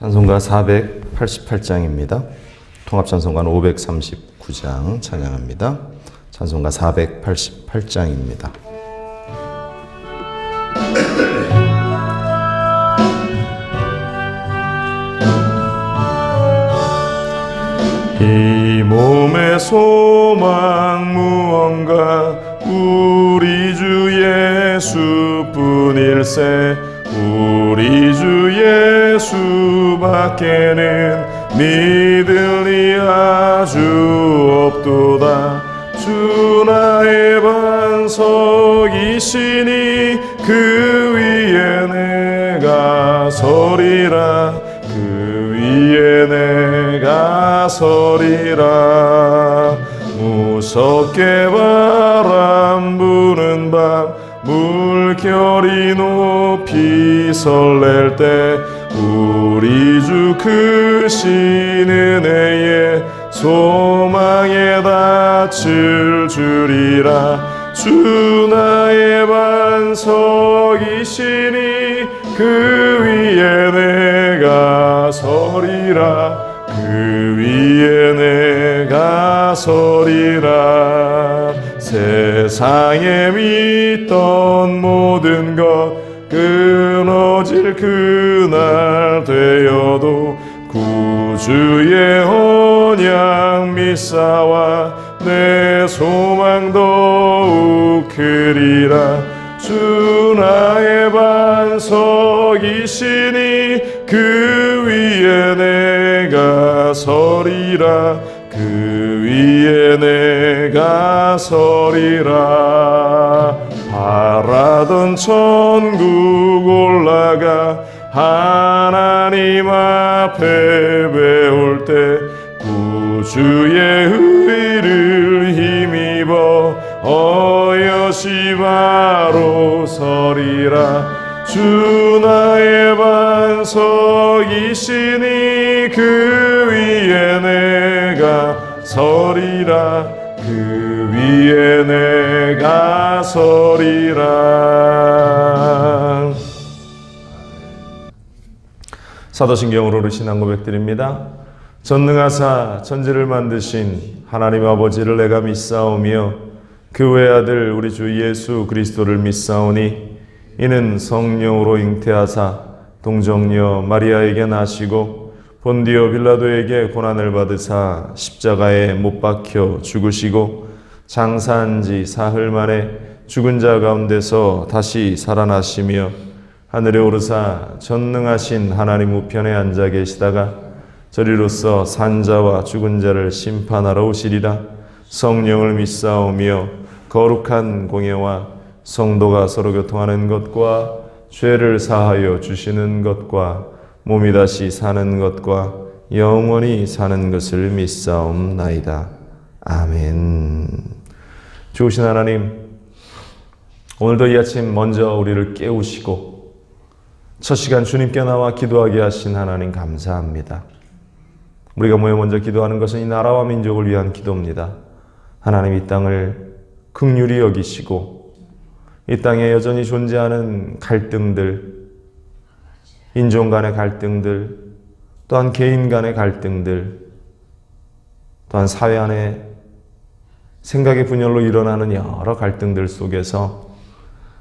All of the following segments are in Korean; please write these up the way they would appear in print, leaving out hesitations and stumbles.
찬송가 488장입니다. 통합찬송가는 539장 찬양합니다. 찬송가 488장입니다. 이 몸의 소망 무언가 우리 주 예수뿐일세. 우리 주 예수밖에는 믿을 리 아주 없도다. 주 나의 반석이시니 그 위에 내가 서리라. 그 위에 내가 서리라. 무섭게 바람 부는 밤 물결이 높이 설렐 때 우리 주 크신 은혜에 소망에 닿칠 줄이라. 주 나의 반석이시니 그 위에 내가 서리라. 그 위에 내가 서리라. 세상에 믿던 모든 것 끊어질 그날 되어도 구주의 언약 믿사와 내 소망 더욱 크리라. 주 나의 반석이시니 그 위에 내가 서리라. 그 위에 내가 서리라. 바라던 천국 올라가 하나님 앞에 배울 때 구주의 의를 힘입어 어여시 바로 서리라. 주 나의 반석이시니 그 위에 내가 서리라. 그 위에 내가 서리라. 사도신경으로 우리 신앙 고백드립니다. 전능하사 천지를 만드신 하나님 아버지를 내가 믿사오며 그 외아들 우리 주 예수 그리스도를 믿사오니 이는 성령으로 잉태하사 동정녀 마리아에게 나시고 본디오 빌라도에게 고난을 받으사 십자가에 못 박혀 죽으시고 장사한 지 사흘 만에 죽은 자 가운데서 다시 살아나시며 하늘에 오르사 전능하신 하나님 우편에 앉아 계시다가 저리로서 산자와 죽은 자를 심판하러 오시리라. 성령을 믿사오며 거룩한 공예와 성도가 서로 교통하는 것과 죄를 사하여 주시는 것과 몸이 다시 사는 것과 영원히 사는 것을 믿사옵나이다. 아멘. 좋으신 하나님, 오늘도 이 아침 먼저 우리를 깨우시고 첫 시간 주님께 나와 기도하게 하신 하나님 감사합니다. 우리가 모여 먼저 기도하는 것은 이 나라와 민족을 위한 기도입니다. 하나님, 이 땅을 긍휼히 여기시고 이 땅에 여전히 존재하는 갈등들, 인종 간의 갈등들, 또한 개인 간의 갈등들, 또한 사회 안에 생각의 분열로 일어나는 여러 갈등들 속에서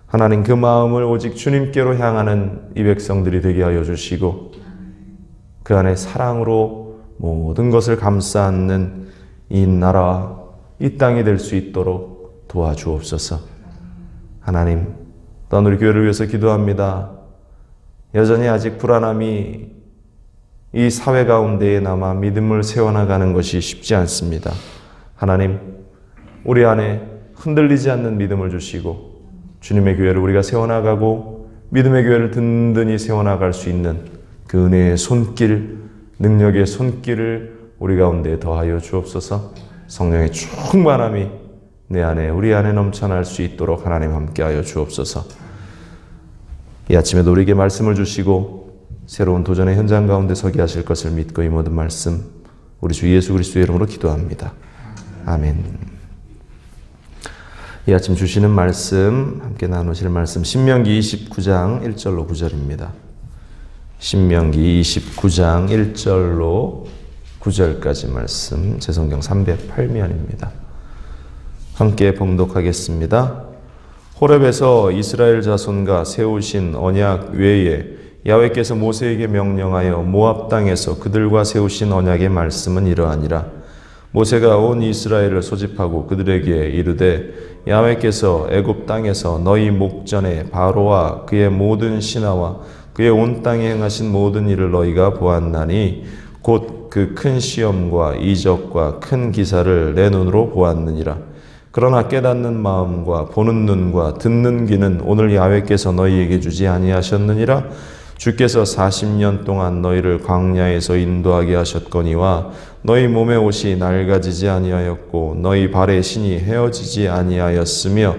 하나님 그 마음을 오직 주님께로 향하는 이 백성들이 되게 하여 주시고 그 안에 사랑으로 모든 것을 감싸 안는 이 나라, 이 땅이 될 수 있도록 도와주옵소서. 하나님, 또한 우리 교회를 위해서 기도합니다. 여전히 아직 불안함이 이 사회 가운데에 남아 믿음을 세워나가는 것이 쉽지 않습니다. 하나님, 우리 안에 흔들리지 않는 믿음을 주시고 주님의 교회를 우리가 세워나가고 믿음의 교회를 든든히 세워나갈 수 있는 그 은혜의 손길, 능력의 손길을 우리 가운데 더하여 주옵소서. 성령의 충만함이 내 안에 우리 안에 넘쳐날 수 있도록 하나님 함께하여 주옵소서. 이 아침에도 우리에게 말씀을 주시고 새로운 도전의 현장 가운데 서게 하실 것을 믿고 이 모든 말씀 우리 주 예수 그리스도의 이름으로 기도합니다. 아멘. 이 아침 주시는 말씀, 함께 나누실 말씀 신명기 29장 1절로 9절입니다. 신명기 29장 1절로 9절까지 말씀, 제 성경 308면입니다. 함께 봉독하겠습니다. 호렙에서 이스라엘 자손과 세우신 언약 외에 야훼께서 모세에게 명령하여 모압 땅에서 그들과 세우신 언약의 말씀은 이러하니라. 모세가 온 이스라엘을 소집하고 그들에게 이르되 야훼께서 애굽 땅에서 너희 목전에 바로와 그의 모든 신하와 그의 온 땅에 행하신 모든 일을 너희가 보았나니 곧 그 큰 시험과 이적과 큰 기사를 내 눈으로 보았느니라. 그러나 깨닫는 마음과 보는 눈과 듣는 귀는 오늘 야훼께서 너희에게 주지 아니하셨느니라. 주께서 40년 동안 너희를 광야에서 인도하게 하셨거니와 너희 몸의 옷이 낡아지지 아니하였고 너희 발의 신이 헤어지지 아니하였으며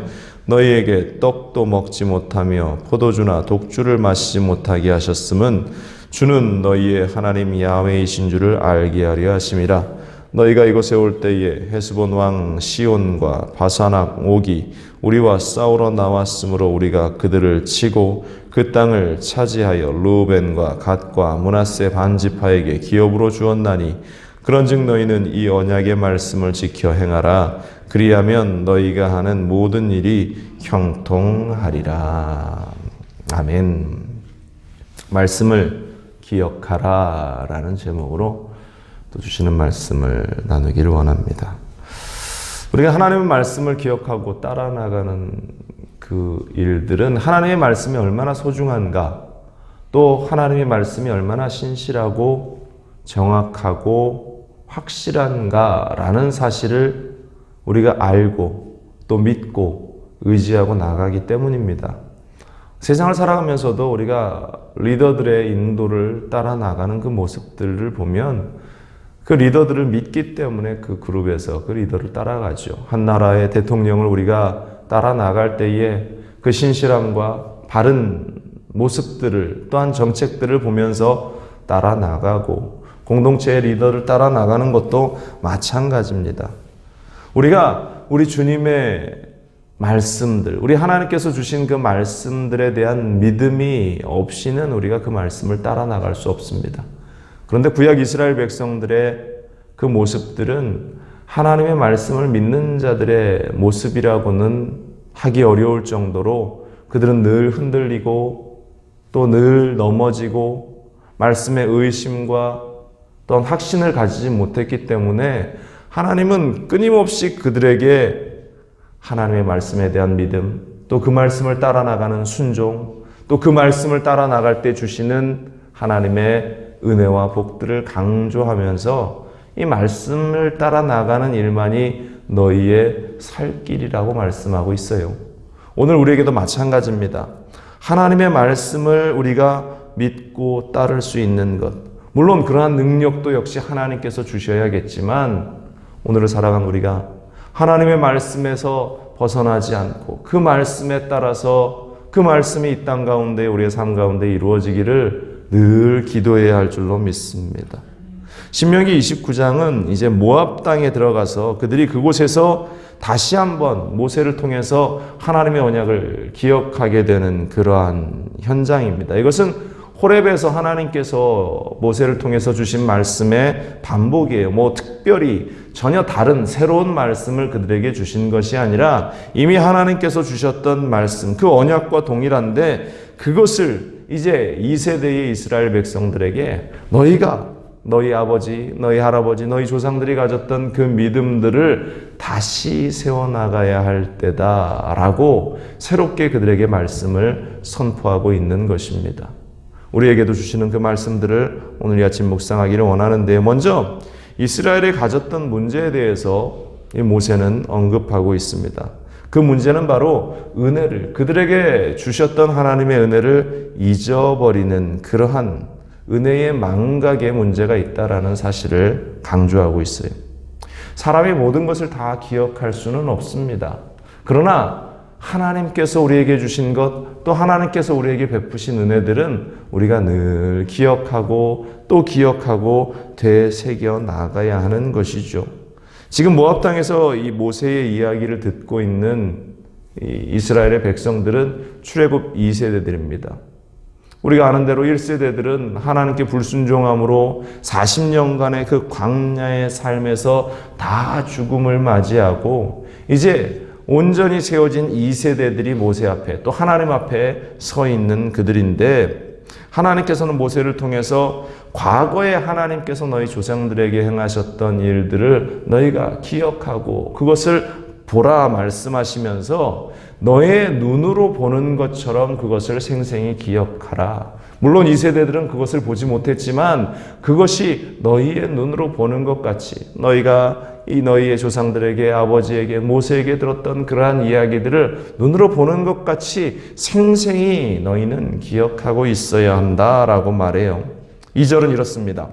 너희에게 떡도 먹지 못하며 포도주나 독주를 마시지 못하게 하셨음은 주는 너희의 하나님 야훼이신 줄을 알게 하려 하심이라. 너희가 이곳에 올 때에 헤스본 왕 시온과 바산악 옥이 우리와 싸우러 나왔으므로 우리가 그들을 치고 그 땅을 차지하여 르우벤과 갓과 므낫세 반지파에게 기업으로 주었나니 그런즉 너희는 이 언약의 말씀을 지켜 행하라. 그리하면 너희가 하는 모든 일이 형통하리라. 아멘. 말씀을 기억하라 라는 제목으로 또 주시는 말씀을 나누기를 원합니다. 우리가 하나님의 말씀을 기억하고 따라 나가는 그 일들은 하나님의 말씀이 얼마나 소중한가, 또 하나님의 말씀이 얼마나 신실하고 정확하고 확실한가라는 사실을 우리가 알고 또 믿고 의지하고 나가기 때문입니다. 세상을 살아가면서도 우리가 리더들의 인도를 따라 나가는 그 모습들을 보면 그 리더들을 믿기 때문에 그 그룹에서 그 리더를 따라가죠. 한 나라의 대통령을 우리가 따라 나갈 때에 그 신실함과 바른 모습들을, 또한 정책들을 보면서 따라 나가고, 공동체의 리더를 따라 나가는 것도 마찬가지입니다. 우리가 우리 주님의 말씀들, 우리 하나님께서 주신 그 말씀들에 대한 믿음이 없이는 우리가 그 말씀을 따라 나갈 수 없습니다. 그런데 구약 이스라엘 백성들의 그 모습들은 하나님의 말씀을 믿는 자들의 모습이라고는 하기 어려울 정도로 그들은 늘 흔들리고 또 늘 넘어지고 말씀의 의심과 또한 확신을 가지지 못했기 때문에 하나님은 끊임없이 그들에게 하나님의 말씀에 대한 믿음, 또 그 말씀을 따라 나가는 순종, 또 그 말씀을 따라 나갈 때 주시는 하나님의 은혜와 복들을 강조하면서 이 말씀을 따라 나가는 일만이 너희의 살 길이라고 말씀하고 있어요. 오늘 우리에게도 마찬가지입니다. 하나님의 말씀을 우리가 믿고 따를 수 있는 것, 물론 그러한 능력도 역시 하나님께서 주셔야겠지만 오늘을 살아간 우리가 하나님의 말씀에서 벗어나지 않고 그 말씀에 따라서 그 말씀이 이 땅 가운데 우리의 삶 가운데 이루어지기를 늘 기도해야 할 줄로 믿습니다. 신명기 29장은 이제 모압 땅에 들어가서 그들이 그곳에서 다시 한번 모세를 통해서 하나님의 언약을 기억하게 되는 그러한 현장입니다. 이것은 호렙에서 하나님께서 모세를 통해서 주신 말씀의 반복이에요. 특별히 전혀 다른 새로운 말씀을 그들에게 주신 것이 아니라 이미 하나님께서 주셨던 말씀, 그 언약과 동일한데 그것을 이제 2세대의 이스라엘 백성들에게 너희가 너희 아버지, 너희 할아버지, 너희 조상들이 가졌던 그 믿음들을 다시 세워나가야 할 때다라고 새롭게 그들에게 말씀을 선포하고 있는 것입니다. 우리에게도 주시는 그 말씀들을 오늘 이 아침 묵상하기를 원하는데, 먼저 이스라엘이 가졌던 문제에 대해서 이 모세는 언급하고 있습니다. 그 문제는 바로 은혜를, 그들에게 주셨던 하나님의 은혜를 잊어버리는 그러한 은혜의 망각의 문제가 있다라는 사실을 강조하고 있어요. 사람이 모든 것을 다 기억할 수는 없습니다. 그러나 하나님께서 우리에게 주신 것, 또 하나님께서 우리에게 베푸신 은혜들은 우리가 늘 기억하고 또 기억하고 되새겨 나가야 하는 것이죠. 지금 모압 땅에서 이 모세의 이야기를 듣고 있는 이스라엘의 백성들은 출애굽 2세대들입니다. 우리가 아는 대로 1세대들은 하나님께 불순종함으로 40년간의 그 광야의 삶에서 다 죽음을 맞이하고 이제 온전히 세워진 2세대들이 모세 앞에 또 하나님 앞에 서 있는 그들인데, 하나님께서는 모세를 통해서 과거에 하나님께서 너희 조상들에게 행하셨던 일들을 너희가 기억하고 그것을 보라 말씀하시면서 너의 눈으로 보는 것처럼 그것을 생생히 기억하라. 물론 이 세대들은 그것을 보지 못했지만 그것이 너희의 눈으로 보는 것 같이 너희가 너희의 조상들에게, 아버지에게, 모세에게 들었던 그러한 이야기들을 눈으로 보는 것 같이 생생히 너희는 기억하고 있어야 한다라고 말해요. 2절은 이렇습니다.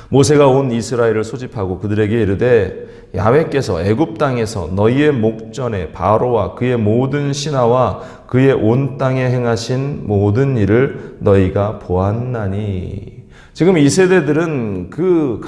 모세가 온 이스라엘을 소집하고 그들에게 이르되 야훼께서 애굽 땅에서 너희의 목전에 바로와 그의 모든 신하와 그의 온 땅에 행하신 모든 일을 너희가 보았나니. 지금 이 세대들은 그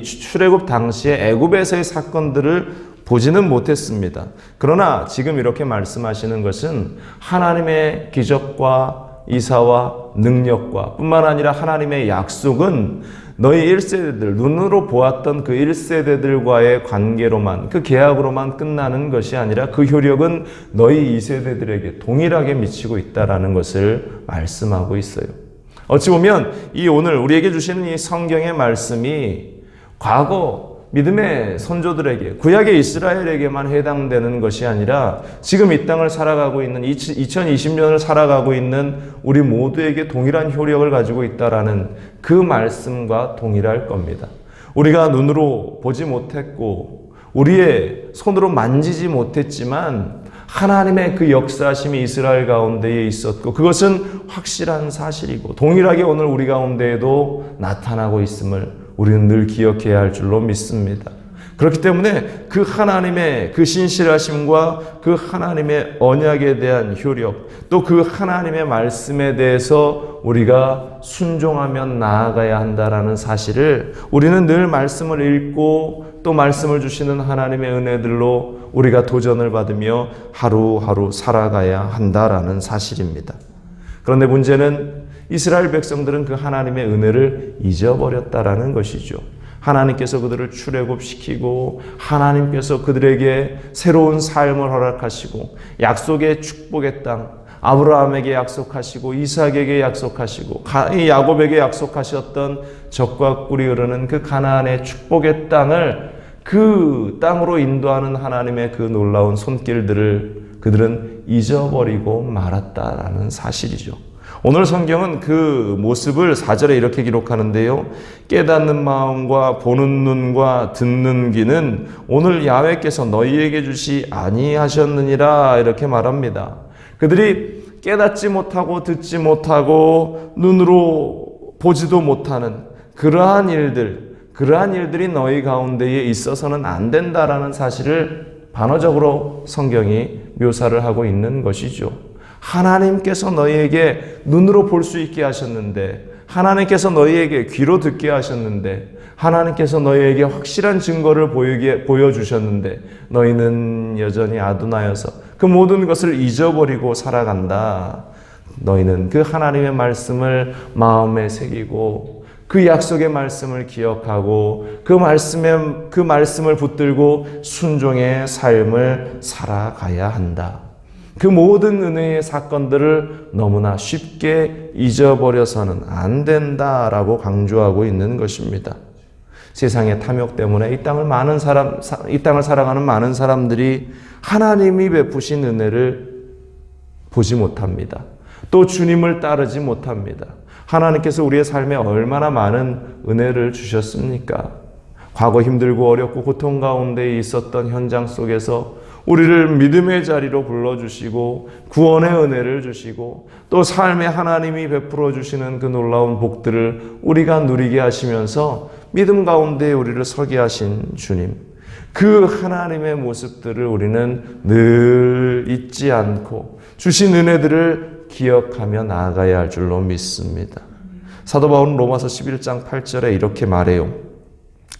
출애굽 당시에 애굽에서의 사건들을 보지는 못했습니다. 그러나 지금 이렇게 말씀하시는 것은 하나님의 기적과 이사와 능력과 뿐만 아니라 하나님의 약속은 너희 1세대들, 눈으로 보았던 그 1세대들과의 관계로만, 그 계약으로만 끝나는 것이 아니라 그 효력은 너희 2세대들에게 동일하게 미치고 있다는 것을 말씀하고 있어요. 어찌 보면 이 오늘 우리에게 주시는 이 성경의 말씀이 과거 믿음의 선조들에게, 구약의 이스라엘에게만 해당되는 것이 아니라 지금 이 땅을 살아가고 있는 2020년을 살아가고 있는 우리 모두에게 동일한 효력을 가지고 있다라는 그 말씀과 동일할 겁니다. 우리가 눈으로 보지 못했고 우리의 손으로 만지지 못했지만 하나님의 그 역사하심이 이스라엘 가운데에 있었고 그것은 확실한 사실이고 동일하게 오늘 우리 가운데에도 나타나고 있음을 우리는 늘 기억해야 할 줄로 믿습니다. 그렇기 때문에 그 하나님의 그 신실하심과 그 하나님의 언약에 대한 효력, 또 그 하나님의 말씀에 대해서 우리가 순종하며 나아가야 한다라는 사실을 우리는 늘 말씀을 읽고 또 말씀을 주시는 하나님의 은혜들로 우리가 도전을 받으며 하루하루 살아가야 한다라는 사실입니다. 그런데 문제는 이스라엘 백성들은 그 하나님의 은혜를 잊어버렸다라는 것이죠. 하나님께서 그들을 출애굽시키고 하나님께서 그들에게 새로운 삶을 허락하시고 약속의 축복의 땅, 아브라함에게 약속하시고 이삭에게 약속하시고 야곱에게 약속하셨던 젖과 꿀이 흐르는 그 가나안의 축복의 땅을, 그 땅으로 인도하는 하나님의 그 놀라운 손길들을 그들은 잊어버리고 말았다라는 사실이죠. 오늘 성경은 그 모습을 4절에 이렇게 기록하는데요. 깨닫는 마음과 보는 눈과 듣는 귀는 오늘 야훼께서 너희에게 주시 아니하셨느니라 이렇게 말합니다. 그들이 깨닫지 못하고 듣지 못하고 눈으로 보지도 못하는 그러한 일들이 너희 가운데에 있어서는 안 된다라는 사실을 반어적으로 성경이 묘사를 하고 있는 것이죠. 하나님께서 너희에게 눈으로 볼 수 있게 하셨는데, 하나님께서 너희에게 귀로 듣게 하셨는데, 하나님께서 너희에게 확실한 증거를 보여주셨는데 너희는 여전히 아둔하여서 그 모든 것을 잊어버리고 살아간다. 너희는 그 하나님의 말씀을 마음에 새기고 그 약속의 말씀을 기억하고 그 말씀을 붙들고 순종의 삶을 살아가야 한다. 그 모든 은혜의 사건들을 너무나 쉽게 잊어버려서는 안 된다라고 강조하고 있는 것입니다. 세상의 탐욕 때문에 이 땅을 살아가는 많은 사람들이 하나님이 베푸신 은혜를 보지 못합니다. 또 주님을 따르지 못합니다. 하나님께서 우리의 삶에 얼마나 많은 은혜를 주셨습니까? 과거 힘들고 어렵고 고통 가운데 있었던 현장 속에서 우리를 믿음의 자리로 불러주시고 구원의 은혜를 주시고 또 삶에 하나님이 베풀어 주시는 그 놀라운 복들을 우리가 누리게 하시면서 믿음 가운데 우리를 서게 하신 주님, 그 하나님의 모습들을 우리는 늘 잊지 않고 주신 은혜들을 기억하며 나아가야 할 줄로 믿습니다. 사도 바울은 로마서 11장 8절에 이렇게 말해요.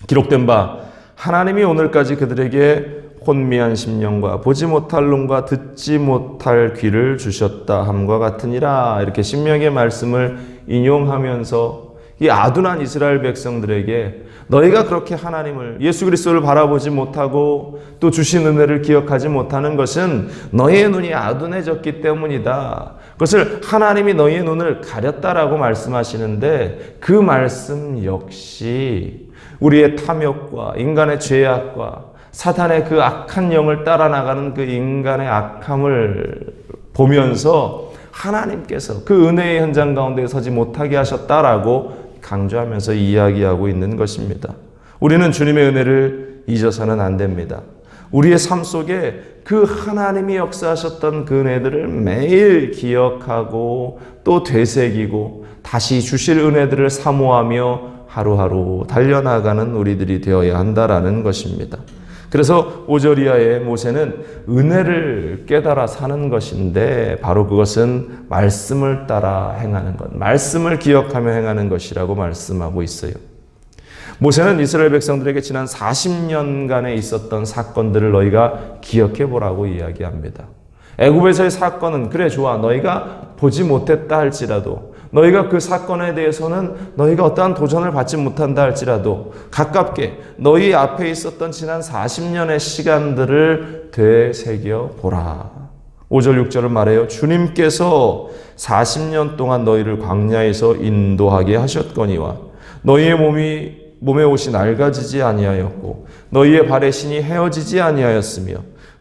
기록된 바 하나님이 오늘까지 그들에게 혼미한 심령과 보지 못할 눈과 듣지 못할 귀를 주셨다 함과 같으니라. 이렇게 신명의 말씀을 인용하면서 이 아둔한 이스라엘 백성들에게 너희가 그렇게 하나님을, 예수 그리스도를 바라보지 못하고 또 주신 은혜를 기억하지 못하는 것은 너희의 눈이 아둔해졌기 때문이다. 그것을 하나님이 너희의 눈을 가렸다라고 말씀하시는데, 그 말씀 역시 우리의 탐욕과 인간의 죄악과 사탄의 그 악한 영을 따라 나가는 그 인간의 악함을 보면서 하나님께서 그 은혜의 현장 가운데 서지 못하게 하셨다라고 강조하면서 이야기하고 있는 것입니다. 우리는 주님의 은혜를 잊어서는 안 됩니다. 우리의 삶 속에 그 하나님이 역사하셨던 그 은혜들을 매일 기억하고 또 되새기고 다시 주실 은혜들을 사모하며 하루하루 달려나가는 우리들이 되어야 한다라는 것입니다. 그래서 5절 이하의 모세는 은혜를 깨달아 사는 것인데, 바로 그것은 말씀을 따라 행하는 것, 말씀을 기억하며 행하는 것이라고 말씀하고 있어요. 모세는 이스라엘 백성들에게 지난 40년간에 있었던 사건들을 너희가 기억해 보라고 이야기합니다. 애굽에서의 사건은 그래 좋아, 너희가 보지 못했다 할지라도, 너희가 그 사건에 대해서는 너희가 어떠한 도전을 받지 못한다 할지라도 가깝게 너희 앞에 있었던 지난 40년의 시간들을 되새겨 보라. 5절 6절을 말해요. 주님께서 40년 동안 너희를 광야에서 인도하게 하셨거니와 너희의 몸에 옷이 낡아지지 아니하였고 너희의 발에 신이 헤어지지 아니하였으며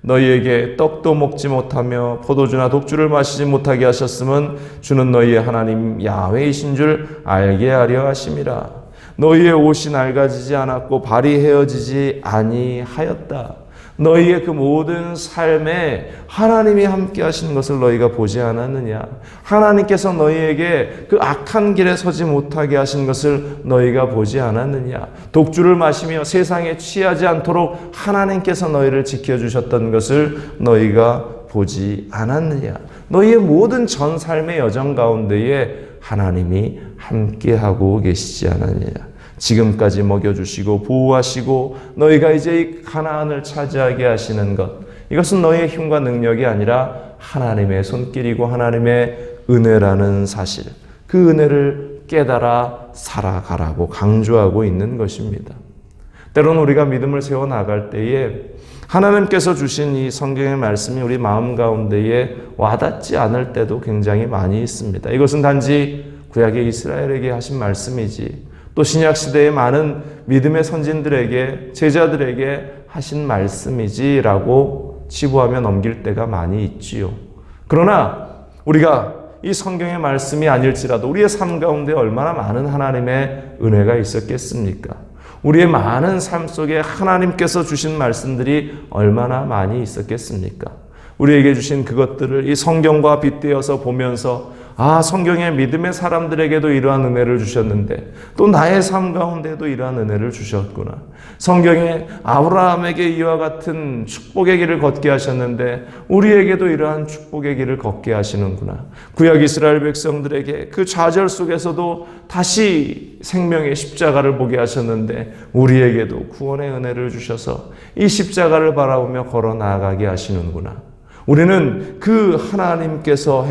너희에게 떡도 먹지 못하며 포도주나 독주를 마시지 못하게 하셨음은 주는 너희의 하나님 야훼이신 줄 알게 하려 하심이라. 너희의 옷이 낡아지지 않았고 발이 헤어지지 아니하였다. 너희의 그 모든 삶에 하나님이 함께 하시는 것을 너희가 보지 않았느냐? 하나님께서 너희에게 그 악한 길에 서지 못하게 하신 것을 너희가 보지 않았느냐? 독주를 마시며 세상에 취하지 않도록 하나님께서 너희를 지켜주셨던 것을 너희가 보지 않았느냐? 너희의 모든 전 삶의 여정 가운데에 하나님이 함께하고 계시지 않았느냐? 지금까지 먹여주시고 보호하시고 너희가 이제 이 가나안을 차지하게 하시는 것, 이것은 너희의 힘과 능력이 아니라 하나님의 손길이고 하나님의 은혜라는 사실, 그 은혜를 깨달아 살아가라고 강조하고 있는 것입니다. 때로는 우리가 믿음을 세워 나갈 때에 하나님께서 주신 이 성경의 말씀이 우리 마음 가운데에 와닿지 않을 때도 굉장히 많이 있습니다. 이것은 단지 구약의 이스라엘에게 하신 말씀이지, 또 신약시대의 많은 믿음의 선진들에게, 제자들에게 하신 말씀이지라고 치부하며 넘길 때가 많이 있지요. 그러나 우리가 이 성경의 말씀이 아닐지라도 우리의 삶 가운데 얼마나 많은 하나님의 은혜가 있었겠습니까? 우리의 많은 삶 속에 하나님께서 주신 말씀들이 얼마나 많이 있었겠습니까? 우리에게 주신 그것들을 이 성경과 빗대어서 보면서 성경의 믿음의 사람들에게도 이러한 은혜를 주셨는데 또 나의 삶 가운데도 이러한 은혜를 주셨구나. 성경에 아브라함에게 이와 같은 축복의 길을 걷게 하셨는데 우리에게도 이러한 축복의 길을 걷게 하시는구나. 구약 이스라엘 백성들에게 그 좌절 속에서도 다시 생명의 십자가를 보게 하셨는데 우리에게도 구원의 은혜를 주셔서 이 십자가를 바라보며 걸어 나아가게 하시는구나. 우리는 그 하나님께서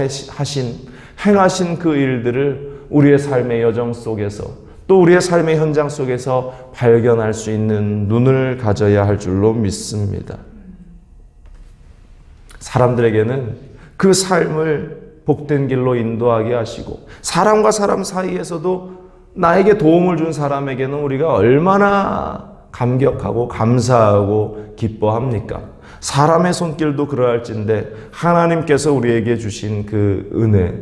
행하신 그 일들을 우리의 삶의 여정 속에서 또 우리의 삶의 현장 속에서 발견할 수 있는 눈을 가져야 할 줄로 믿습니다. 사람들에게는 그 삶을 복된 길로 인도하게 하시고 사람과 사람 사이에서도 나에게 도움을 준 사람에게는 우리가 얼마나 감격하고 감사하고 기뻐합니까? 사람의 손길도 그러할진데 하나님께서 우리에게 주신 그 은혜,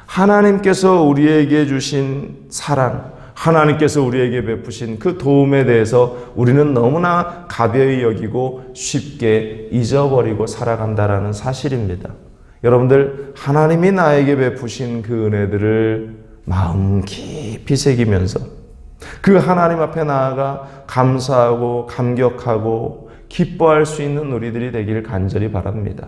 하나님께서 우리에게 주신 사랑, 하나님께서 우리에게 베푸신 그 도움에 대해서 우리는 너무나 가벼이 여기고 쉽게 잊어버리고 살아간다라는 사실입니다. 여러분들, 하나님이 나에게 베푸신 그 은혜들을 마음 깊이 새기면서 그 하나님 앞에 나아가 감사하고 감격하고 기뻐할 수 있는 우리들이 되길 간절히 바랍니다.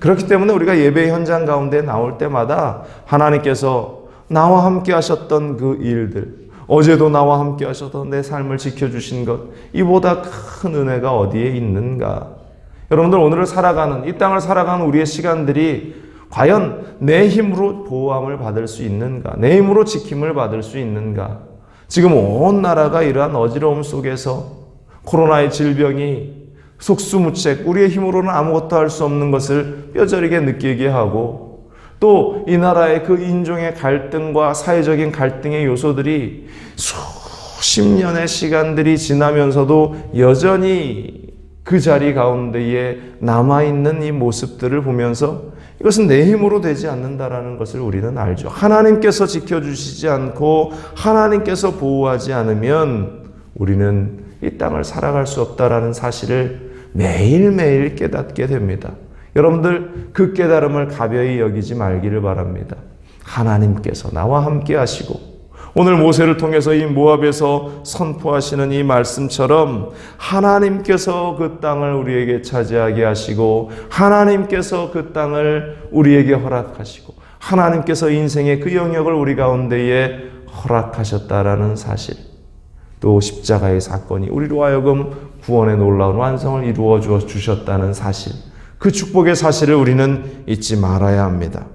그렇기 때문에 우리가 예배 현장 가운데 나올 때마다 하나님께서 나와 함께 하셨던 그 일들, 어제도 나와 함께 하셨던 내 삶을 지켜주신 것, 이보다 큰 은혜가 어디에 있는가? 여러분들 오늘을 살아가는, 이 땅을 살아가는 우리의 시간들이 과연 내 힘으로 보호함을 받을 수 있는가? 내 힘으로 지킴을 받을 수 있는가? 지금 온 나라가 이러한 어지러움 속에서 코로나의 질병이 속수무책, 우리의 힘으로는 아무것도 할 수 없는 것을 뼈저리게 느끼게 하고, 또 이 나라의 그 인종의 갈등과 사회적인 갈등의 요소들이 수십 년의 시간들이 지나면서도 여전히 그 자리 가운데에 남아있는 이 모습들을 보면서 이것은 내 힘으로 되지 않는다라는 것을 우리는 알죠. 하나님께서 지켜주시지 않고 하나님께서 보호하지 않으면 우리는 이 땅을 살아갈 수 없다라는 사실을 매일매일 깨닫게 됩니다. 여러분들 그 깨달음을 가벼이 여기지 말기를 바랍니다. 하나님께서 나와 함께 하시고 오늘 모세를 통해서 이 모압에서 선포하시는 이 말씀처럼 하나님께서 그 땅을 우리에게 차지하게 하시고 하나님께서 그 땅을 우리에게 허락하시고 하나님께서 인생의 그 영역을 우리 가운데에 허락하셨다라는 사실, 또 십자가의 사건이 우리로 하여금 구원의 놀라운 완성을 이루어 주셨다는 사실, 그 축복의 사실을 우리는 잊지 말아야 합니다.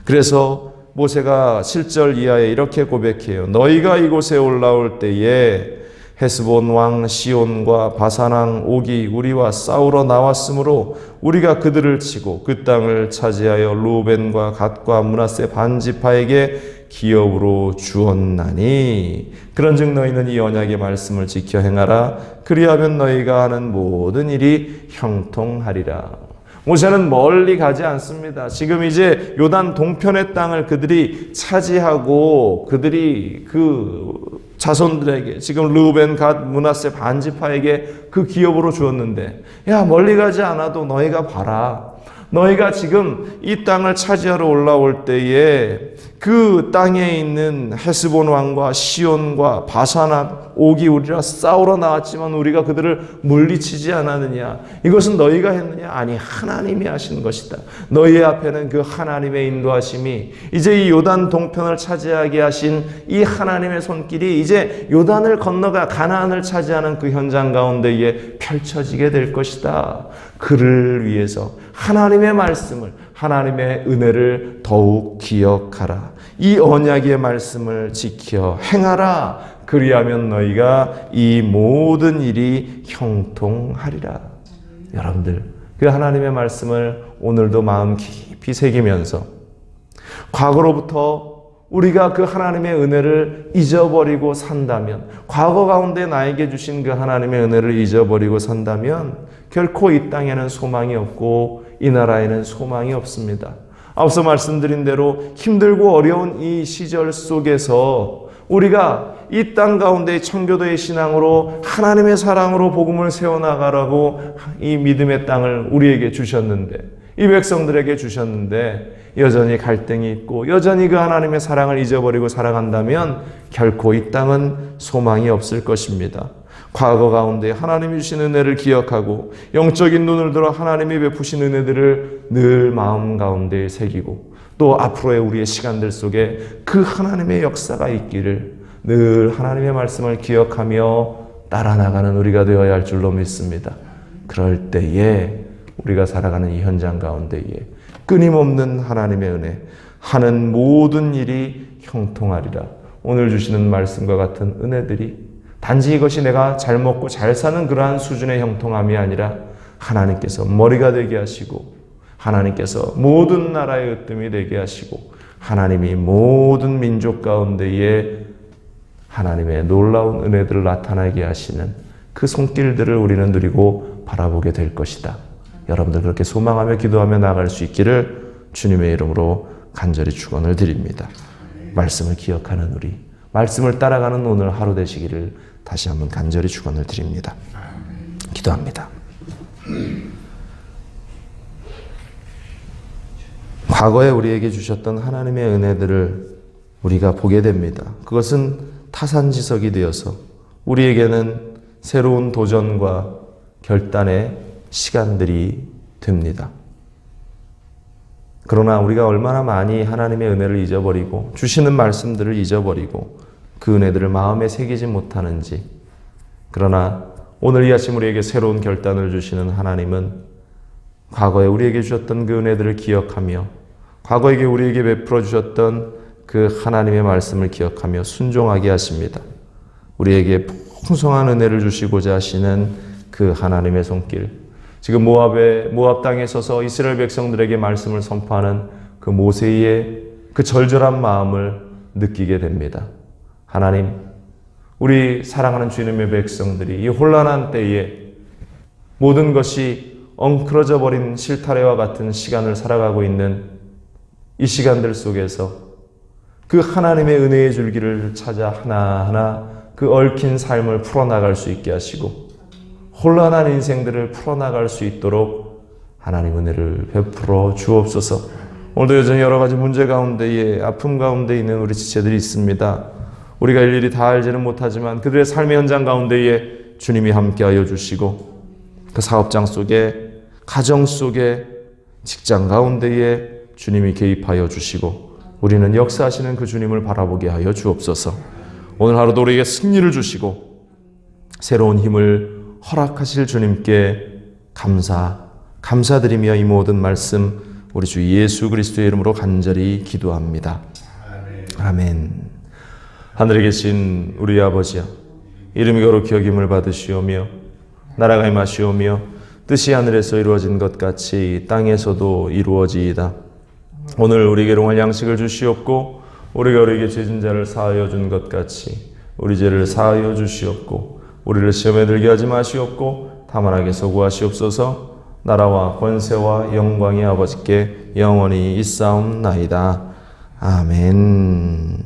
그래서 모세가 7절 이하에 이렇게 고백해요. 너희가 이곳에 올라올 때에 헤스본 왕 시온과 바산 왕 옥이 우리와 싸우러 나왔으므로 우리가 그들을 치고 그 땅을 차지하여 루벤과 갓과 므낫세 반지파에게 기업으로 주었나니 그런즉 너희는 이 언약의 말씀을 지켜 행하라. 그리하면 너희가 하는 모든 일이 형통하리라. 모세는 멀리 가지 않습니다. 지금 이제 요단 동편의 땅을 그들이 차지하고 그들이 그 자손들에게 지금 르우벤, 갓, 므낫세 반지파에게 그 기업으로 주었는데, 야 멀리 가지 않아도 너희가 봐라. 너희가 지금 이 땅을 차지하러 올라올 때에 그 땅에 있는 헤스본 왕과 시온과 바산 왕 옥이 우리라 싸우러 나왔지만 우리가 그들을 물리치지 않았느냐? 이것은 너희가 했느냐? 아니, 하나님이 하신 것이다. 너희 앞에는 그 하나님의 인도하심이 이제 이 요단 동편을 차지하게 하신 이 하나님의 손길이 이제 요단을 건너가 가나안을 차지하는 그 현장 가운데에 펼쳐지게 될 것이다. 그를 위해서 하나님의 말씀을, 하나님의 은혜를 더욱 기억하라. 이 언약의 말씀을 지켜 행하라. 그리하면 너희가 이 모든 일이 형통하리라. 여러분들, 그 하나님의 말씀을 오늘도 마음 깊이 새기면서 과거로부터 우리가 그 하나님의 은혜를 잊어버리고 산다면, 과거 가운데 나에게 주신 그 하나님의 은혜를 잊어버리고 산다면 결코 이 땅에는 소망이 없고 이 나라에는 소망이 없습니다. 앞서 말씀드린 대로 힘들고 어려운 이 시절 속에서 우리가 이 땅 가운데 청교도의 신앙으로 하나님의 사랑으로 복음을 세워나가라고 이 믿음의 땅을 우리에게 주셨는데, 이 백성들에게 주셨는데 여전히 갈등이 있고 여전히 그 하나님의 사랑을 잊어버리고 살아간다면 결코 이 땅은 소망이 없을 것입니다. 과거 가운데 하나님이 주신 은혜를 기억하고 영적인 눈을 들어 하나님이 베푸신 은혜들을 늘 마음 가운데 새기고 또 앞으로의 우리의 시간들 속에 그 하나님의 역사가 있기를 늘 하나님의 말씀을 기억하며 따라 나가는 우리가 되어야 할 줄로 믿습니다. 그럴 때에 우리가 살아가는 이 현장 가운데에 끊임없는 하나님의 은혜, 하는 모든 일이 형통하리라. 오늘 주시는 말씀과 같은 은혜들이 단지 이것이 내가 잘 먹고 잘 사는 그러한 수준의 형통함이 아니라 하나님께서 머리가 되게 하시고 하나님께서 모든 나라의 으뜸이 되게 하시고 하나님이 모든 민족 가운데에 하나님의 놀라운 은혜들을 나타나게 하시는 그 손길들을 우리는 누리고 바라보게 될 것이다. 여러분들 그렇게 소망하며 기도하며 나아갈 수 있기를 주님의 이름으로 간절히 축원을 드립니다. 말씀을 기억하는 우리, 말씀을 따라가는 오늘 하루 되시기를 다시 한번 간절히 축원을 드립니다. 기도합니다. 과거에 우리에게 주셨던 하나님의 은혜들을 우리가 보게 됩니다. 그것은 타산지석이 되어서 우리에게는 새로운 도전과 결단의 시간들이 됩니다. 그러나 우리가 얼마나 많이 하나님의 은혜를 잊어버리고 주시는 말씀들을 잊어버리고 그 은혜들을 마음에 새기지 못하는지, 그러나 오늘 이 아침 우리에게 새로운 결단을 주시는 하나님은 과거에 우리에게 주셨던 그 은혜들을 기억하며 과거에 우리에게 베풀어 주셨던 그 하나님의 말씀을 기억하며 순종하게 하십니다. 우리에게 풍성한 은혜를 주시고자 하시는 그 하나님의 손길, 지금 모압 땅에 서서 이스라엘 백성들에게 말씀을 선포하는 그 모세의 그 절절한 마음을 느끼게 됩니다. 하나님, 우리 사랑하는 주님의 백성들이 이 혼란한 때에 모든 것이 엉클어져 버린 실타래와 같은 시간을 살아가고 있는 이 시간들 속에서 그 하나님의 은혜의 줄기를 찾아 하나하나 그 얽힌 삶을 풀어나갈 수 있게 하시고 혼란한 인생들을 풀어나갈 수 있도록 하나님 은혜를 베풀어 주옵소서. 오늘도 여전히 여러 가지 문제 가운데에 아픔 가운데 있는 우리 지체들이 있습니다. 우리가 일일이 다 알지는 못하지만 그들의 삶의 현장 가운데에 주님이 함께하여 주시고 그 사업장 속에 가정 속에 직장 가운데에 주님이 개입하여 주시고 우리는 역사하시는 그 주님을 바라보게 하여 주옵소서. 오늘 하루도 우리에게 승리를 주시고 새로운 힘을 허락하실 주님께 감사드리며 이 모든 말씀 우리 주 예수 그리스도의 이름으로 간절히 기도합니다. 아멘. 하늘에 계신 우리 아버지여, 이름이 거룩히 여김을 받으시오며 나라가 임하시오며 뜻이 하늘에서 이루어진 것 같이 땅에서도 이루어지이다. 오늘 우리에게 일용할 양식을 주시옵고 우리가 우리에게 죄진 자를 사하여 준 것 같이 우리 죄를 사하여 주시옵고 우리를 시험에 들게 하지 마시옵고 다만 악에서 구하시옵소서. 나라와 권세와 영광이 아버지께 영원히 있사옵나이다. 아멘.